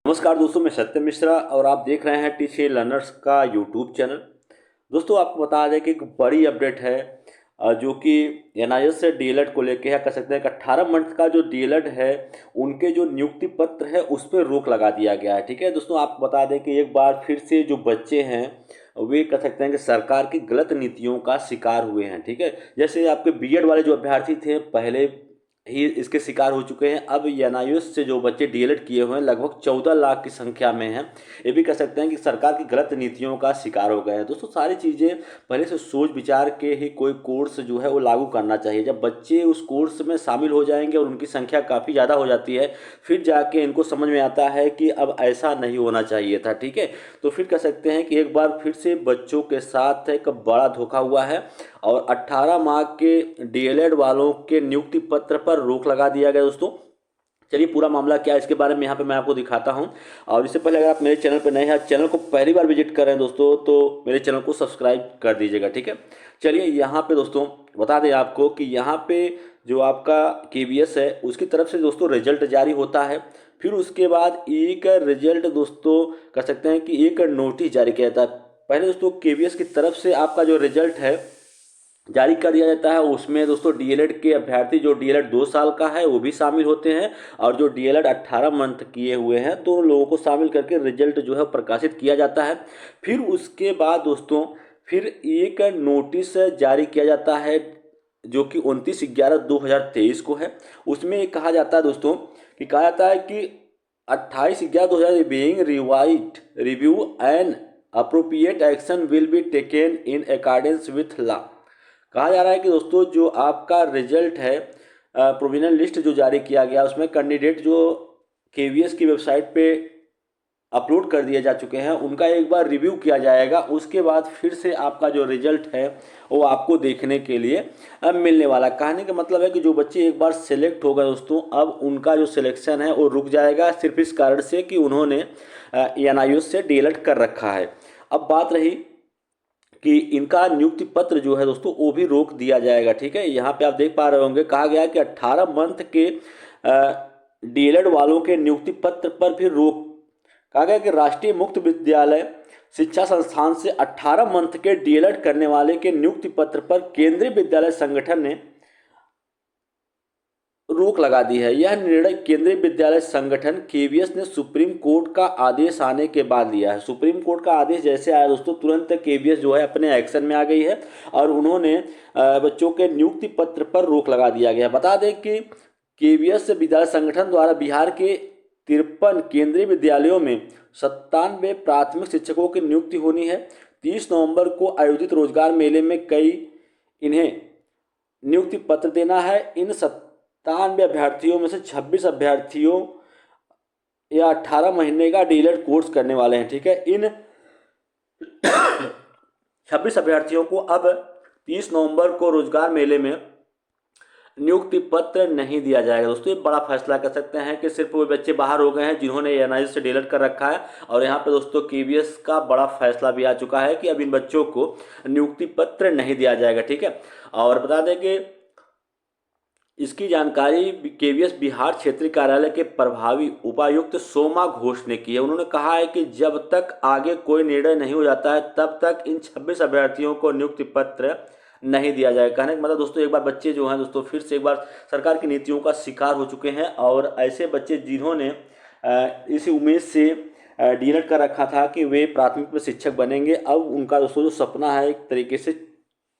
नमस्कार दोस्तों, मैं सत्यम मिश्रा और आप देख रहे हैं टीसी लर्नर्स का यूट्यूब चैनल। दोस्तों, आपको बता दें कि एक बड़ी अपडेट है जो कि एनआईएस से डीएलएड को लेके है। कह सकते हैं कि 18 मंथ का जो डीएलएड है उनके जो नियुक्ति पत्र है उस पर रोक लगा दिया गया है। ठीक है दोस्तों, आपको बता दें कि एक बार फिर से जो बच्चे हैं वे कह सकते हैं कि सरकार की गलत नीतियों का शिकार हुए हैं। ठीक है, जैसे आपके बीएड वाले जो अभ्यर्थी थे पहले ही इसके शिकार हो चुके हैं। अब एनआईएस से जो बच्चे डीएलएड किए हुए हैं लगभग 14 लाख की संख्या में हैं। ये भी कह सकते हैं कि सरकार की गलत नीतियों का शिकार हो गए हैं। दोस्तों, सारी चीज़ें पहले से सोच विचार के ही कोई कोर्स जो है वो लागू करना चाहिए। जब बच्चे उस कोर्स में शामिल हो जाएंगे और उनकी संख्या काफ़ी ज़्यादा हो जाती है, फिर जाके इनको समझ में आता है कि अब ऐसा नहीं होना चाहिए था। ठीक है, तो फिर कह सकते हैं कि एक बार फिर से बच्चों के साथ एक बड़ा धोखा हुआ है और 18 माह के डीएलएड वालों के नियुक्ति पत्र पर रोक लगा दिया गया। दोस्तों, चलिए पूरा मामला क्या है इसके बारे में यहाँ पे मैं आपको दिखाता हूँ। और इससे पहले अगर आप मेरे चैनल पर नए हैं, चैनल को पहली बार विजिट कर रहे हैं दोस्तों, तो मेरे चैनल को सब्सक्राइब कर दीजिएगा। ठीक है, चलिए यहाँ पे दोस्तों बता दें आपको कि यहाँ पे जो आपका केवीएस है उसकी तरफ से दोस्तों रिजल्ट जारी होता है। फिर उसके बाद एक रिजल्ट दोस्तों कह सकते हैं कि एक नोटिस जारी किया जाता है। पहले दोस्तों केवीएस की तरफ से आपका जो रिजल्ट है जारी कर दिया जाता है। उसमें दोस्तों डीएलएड के अभ्यर्थी जो डीएलएड 2 साल का है वो भी शामिल होते हैं और जो डीएलएड 18 मंथ किए हुए हैं तो उन लोगों को शामिल करके रिजल्ट जो है प्रकाशित किया जाता है। फिर उसके बाद दोस्तों फिर एक नोटिस जारी किया जाता है जो कि 29/11/2023 को है। उसमें कहा जाता है दोस्तों कि कहा जाता है कि 28/11/2023 being revised review and appropriate action will be taken in accordance with law. कहा जा रहा है कि दोस्तों जो आपका रिजल्ट है प्रोविजनल लिस्ट जो जारी किया गया उसमें कैंडिडेट जो केवीएस की वेबसाइट पे अपलोड कर दिए जा चुके हैं उनका एक बार रिव्यू किया जाएगा। उसके बाद फिर से आपका जो रिजल्ट है वो आपको देखने के लिए मिलने वाला। कहने का मतलब है कि जो बच्चे एक बार सेलेक्ट हो गए दोस्तों, अब उनका जो सिलेक्शन है वो रुक जाएगा सिर्फ इस कारण से कि उन्होंने एनआईएस से डीएलएड कर रखा है। अब बात रही कि इनका नियुक्ति पत्र जो है दोस्तों वो भी रोक दिया जाएगा। ठीक है, यहाँ पे आप देख पा रहे होंगे कहा गया है कि 18 मंथ के डीएलएड वालों के नियुक्ति पत्र पर भी रोक। कहा गया कि राष्ट्रीय मुक्त विद्यालय शिक्षा संस्थान से 18 मंथ के डीएलएड करने वाले के नियुक्ति पत्र पर केंद्रीय विद्यालय संगठन ने रोक लगा दी है। यह निर्णय केंद्रीय विद्यालय संगठन केवीएस ने सुप्रीम कोर्ट का आदेश आने के बाद लिया है। सुप्रीम कोर्ट का आदेश जैसे आया दोस्तों तुरंत केवीएस जो है अपने एक्शन में आ गई है और उन्होंने बच्चों के नियुक्ति पत्र पर रोक लगा दिया गया। बता दें कि केवीएस विद्यालय संगठन द्वारा बिहार के 53 केंद्रीय विद्यालयों में 97 प्राथमिक शिक्षकों की नियुक्ति होनी है। 30 नवंबर को आयोजित रोजगार मेले में इन्हें नियुक्ति पत्र देना है। इन 97 अभ्यर्थियों में से 26 अभ्यर्थियों या 18 महीने का डीएलएड कोर्स करने वाले हैं। ठीक है, इन 26 अभ्यर्थियों को अब 30 नवंबर को रोजगार मेले में नियुक्ति पत्र नहीं दिया जाएगा। दोस्तों, ये बड़ा फैसला कर सकते हैं कि सिर्फ वो बच्चे बाहर हो गए हैं जिन्होंने एनआईएस से डीएलएड कर रखा है और यहाँ पे दोस्तों केवीएस का बड़ा फैसला भी आ चुका है कि अब इन बच्चों को नियुक्ति पत्र नहीं दिया जाएगा। ठीक है, और बता दें कि इसकी जानकारी केवीएस बिहार क्षेत्रीय कार्यालय के प्रभावी उपायुक्त सोमा घोष ने की है। उन्होंने कहा है कि जब तक आगे कोई निर्णय नहीं हो जाता है तब तक इन 26 अभ्यर्थियों को नियुक्ति पत्र नहीं दिया जाएगा। कहने का मतलब दोस्तों एक बार बच्चे जो हैं दोस्तों फिर से एक बार सरकार की नीतियों का शिकार हो चुके हैं और ऐसे बच्चे जिन्होंने इस उम्मीद से डीएलएड कर रखा था कि वे प्राथमिक में शिक्षक बनेंगे, अब उनका दोस्तों जो सपना है एक तरीके से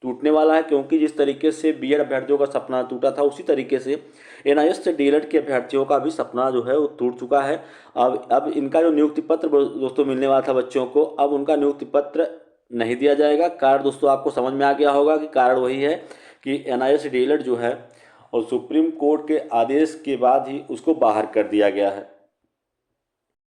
टूटने वाला है। क्योंकि जिस तरीके से बीएड अभ्यर्थियों का सपना टूटा था उसी तरीके से एनआईएस से डीएलएड के अभ्यर्थियों का भी सपना जो है वो टूट चुका है। अब इनका जो नियुक्ति पत्र दोस्तों मिलने वाला था बच्चों को, अब उनका नियुक्ति पत्र नहीं दिया जाएगा। कारण दोस्तों आपको समझ में आ गया होगा कि कारण वही है कि एनआईएस से डीएलएड जो है और सुप्रीम कोर्ट के आदेश के बाद ही उसको बाहर कर दिया गया है।